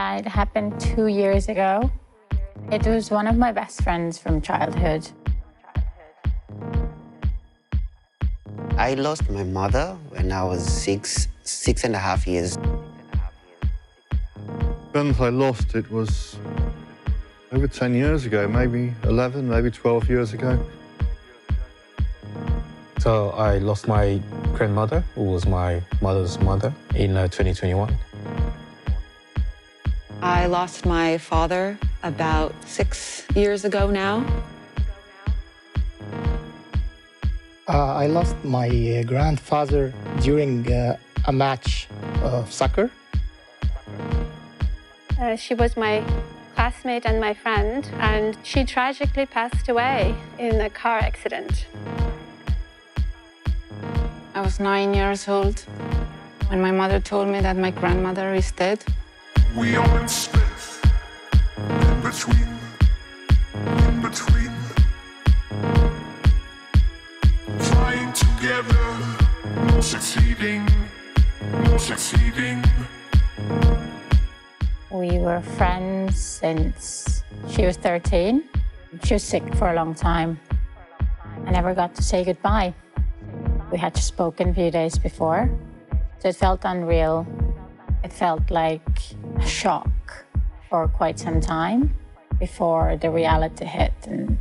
Yeah, it happened 2 years ago. It was one of my best friends from childhood. I lost my mother when I was six and a half years. When I lost, it was over 10 years ago, maybe 11, maybe 12 years ago. So I lost my grandmother, who was my mother's mother, in 2021. I lost my father about 6 years ago now. I lost my grandfather during a match of soccer. She was my classmate and my friend, and she tragically passed away in a car accident. I was 9 years old when my mother told me that my grandmother is dead. We are in space, in between, flying together, no succeeding. We were friends since she was 13. She was sick for a long time. I never got to say goodbye. We had spoken a few days before, so it felt unreal. It felt like a shock for quite some time before the reality hit and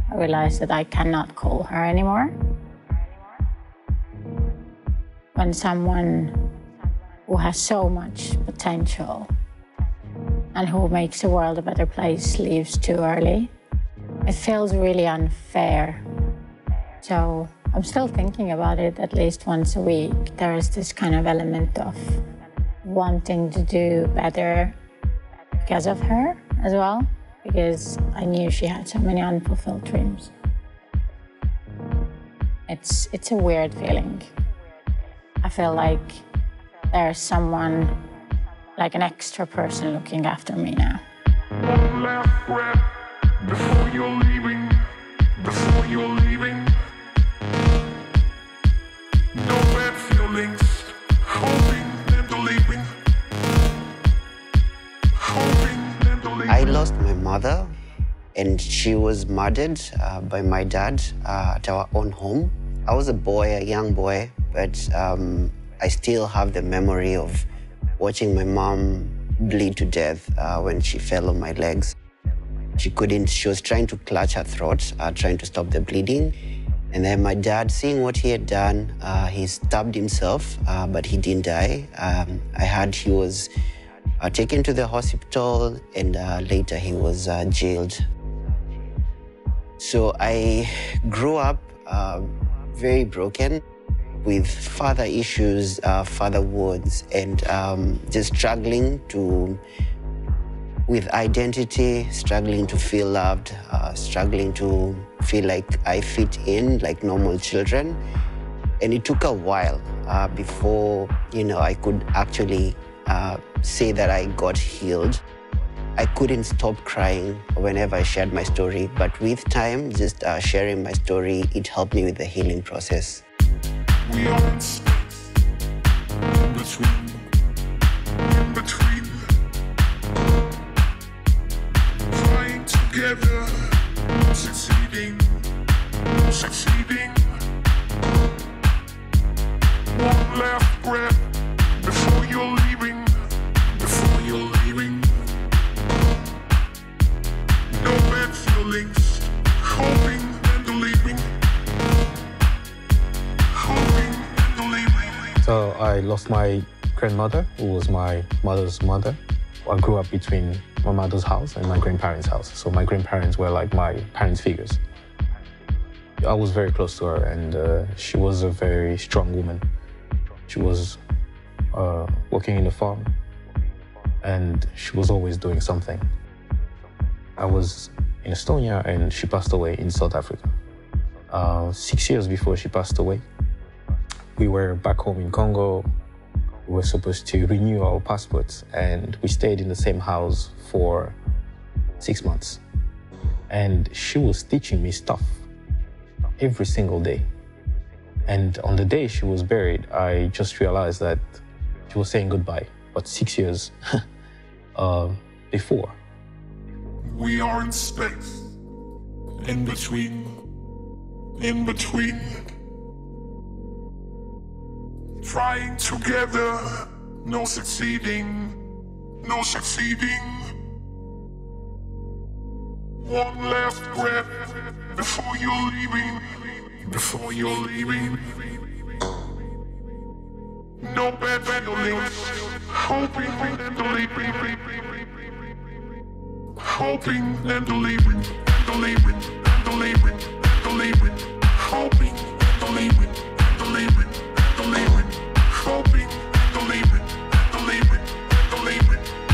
I realized that I cannot call her anymore. When someone who has so much potential and who makes the world a better place leaves too early, it feels really unfair. So I'm still thinking about it at least once a week. There is this kind of element of wanting to do better because of her as well, because I knew she had so many unfulfilled dreams. It's a weird feeling. I feel like there's someone, like an extra person looking after me now. One last breath before you're leaving. No bad feelings, hoping and believing. I lost my mother, and she was murdered by my dad at our own home. I was a young boy, but I still have the memory of watching my mom bleed to death when she fell on my legs. She was trying to clutch her throat, trying to stop the bleeding. And then my dad, seeing what he had done, he stabbed himself, but he didn't die. I heard he was taken to the hospital, and later he was jailed. So I grew up very broken, with father issues, father wounds, and just struggling with identity, struggling to feel loved, struggling to feel like I fit in like normal children. And it took a while before, I could actually say that I got healed. I couldn't stop crying whenever I shared my story, but with time, just sharing my story, it helped me with the healing process. We are in space, in between, flying together, no succeeding. One last breath before you're leaving. No bad feelings, hoping and believing. So I lost my grandmother, who was my mother's mother. I grew up between my mother's house and my grandparents' house. So my grandparents were like my parents' figures. I was very close to her, and she was a very strong woman. She was working in the farm, and she was always doing something. I was in Estonia, and she passed away in South Africa. 6 years before she passed away, we were back home in Congo. We were supposed to renew our passports, and we stayed in the same house for 6 months. And she was teaching me stuff every single day. And on the day she was buried, I just realized that she was saying goodbye. But 6 years before. We are in space, in between, trying together, no succeeding. One last breath before you're leaving. No bad feelings, hoping and believing, hoping and believing, hoping and believing, hoping and believing, hoping and believing, hoping and believing,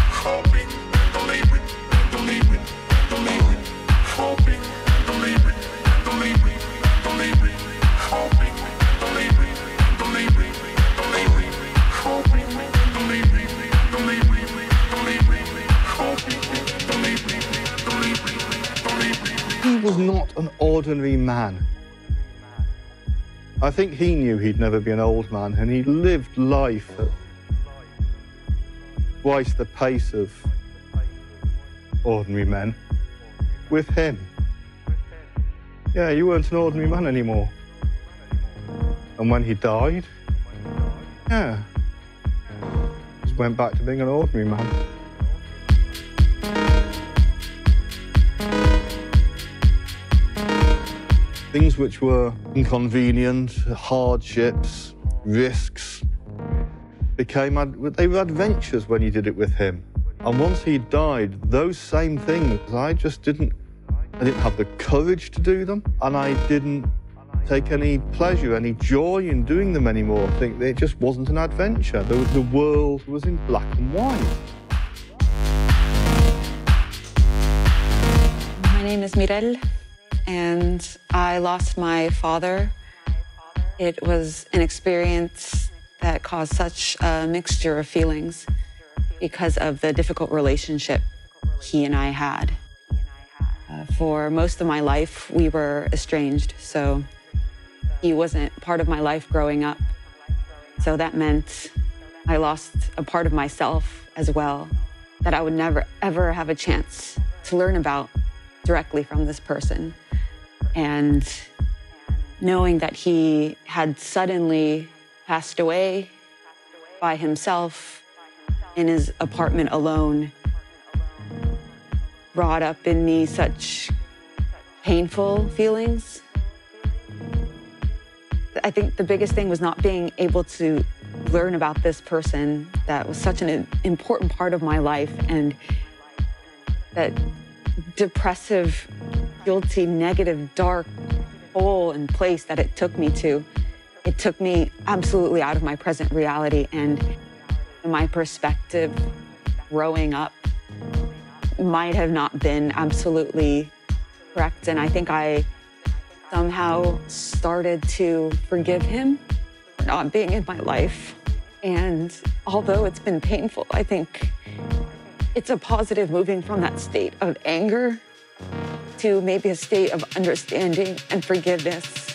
hoping and believing, He was not an ordinary man. I think he knew he'd never be an old man, and he lived life at twice the pace of ordinary men. With him, yeah, you weren't an ordinary man anymore. And when he died, yeah, just went back to being an ordinary man. Things which were inconvenient, hardships, risks, they were adventures when you did it with him. And once he died, those same things, I didn't have the courage to do them, and I didn't take any pleasure, any joy in doing them anymore. I think it just wasn't an adventure. The world was in black and white. My name is Mirel, and I lost my father. It was an experience that caused such a mixture of feelings because of the difficult relationship he and I had. For most of my life, we were estranged, so he wasn't part of my life growing up. So that meant I lost a part of myself as well that I would never, ever have a chance to learn about directly from this person. And knowing that he had suddenly passed away by himself in his apartment alone brought up in me such painful feelings. I think the biggest thing was not being able to learn about this person that was such an important part of my life, and that depressive, guilty, negative, dark hole and place that it took me to. It took me absolutely out of my present reality, and my perspective growing up might have not been absolutely correct. And I think I somehow started to forgive him for not being in my life. And although it's been painful, I think it's a positive moving from that state of anger to maybe a state of understanding and forgiveness.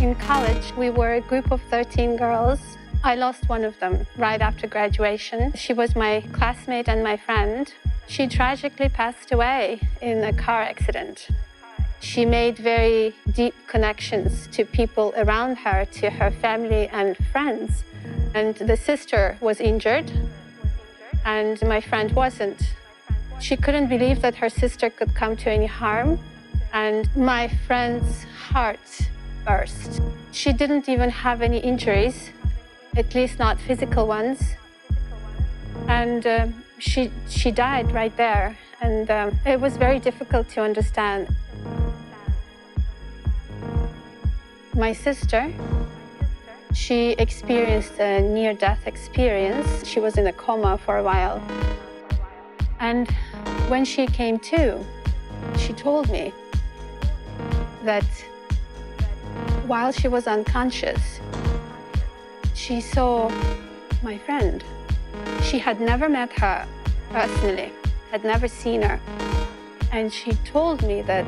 In college, we were a group of 13 girls. I lost one of them right after graduation. She was my classmate and my friend. She tragically passed away in a car accident. She made very deep connections to people around her, to her family and friends. And the sister was injured, and my friend wasn't. She couldn't believe that her sister could come to any harm, and my friend's heart burst. She didn't even have any injuries, at least not physical ones. And she died right there, and it was very difficult to understand. My sister, she experienced a near-death experience. She was in a coma for a while. And when she came to, she told me that while she was unconscious, she saw my friend. She had never met her, personally, had never seen her. And she told me that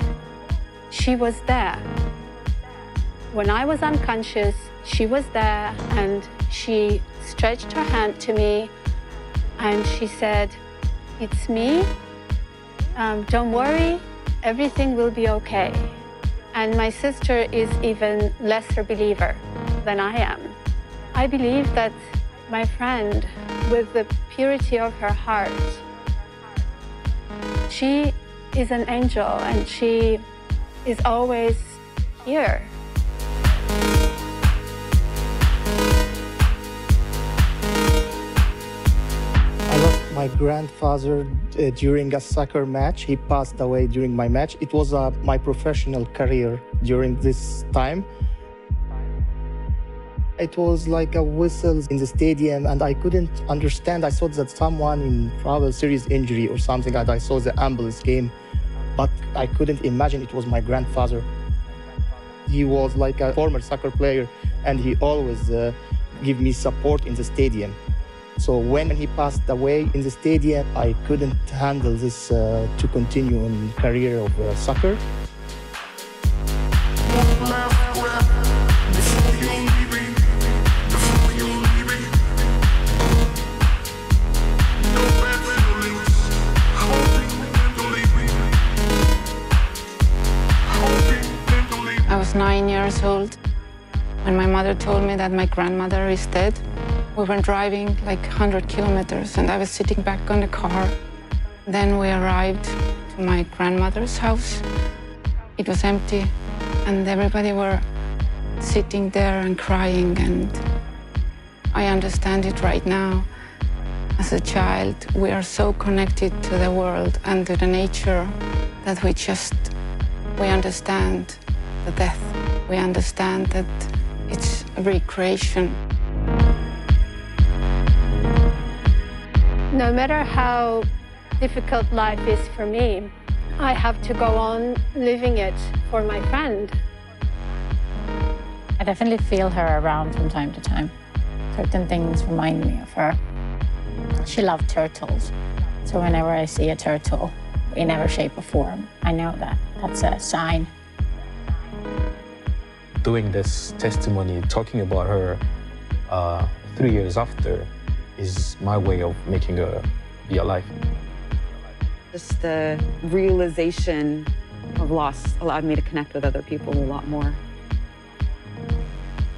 she was there. When I was unconscious, she was there, and she stretched her hand to me and she said, "It's me. Don't worry, everything will be okay." And my sister is even lesser believer than I am. I believe that my friend, with the purity of her heart, she is an angel and she is always here. I lost my grandfather during a soccer match. He passed away during my match. It was my professional career during this time. It was like a whistle in the stadium and I couldn't understand. I thought that someone in probably serious injury or something, and I saw the ambulance came, but I couldn't imagine it was my grandfather. He was like a former soccer player and he always gave me support in the stadium. So when he passed away in the stadium, I couldn't handle this to continue in career of soccer. I was 9 years old when my mother told me that my grandmother is dead. We were driving like 100 kilometers and I was sitting back on the car. Then we arrived to my grandmother's house. It was empty and everybody were sitting there and crying, and I understand it right now. As a child, we are so connected to the world and to the nature that we understand the death. We understand that it's a recreation. No matter how difficult life is for me, I have to go on living it for my friend. I definitely feel her around from time to time. Certain things remind me of her. She loved turtles, so whenever I see a turtle in every shape or form, I know that that's a sign. Doing this testimony, talking about her 3 years after, is my way of making her be alive. Just the realization of loss allowed me to connect with other people a lot more.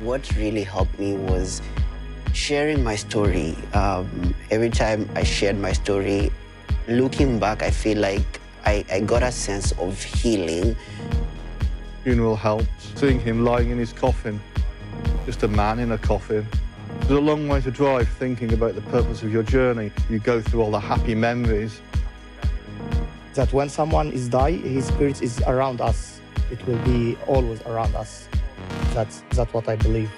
What really helped me was sharing my story. Every time I shared my story, looking back, I feel like I got a sense of healing. Funeral helped. Seeing him lying in his coffin, just a man in a coffin. There's a long way to drive thinking about the purpose of your journey. You go through all the happy memories. That when someone is dying, his spirit is around us. It will be always around us. That's what I believe.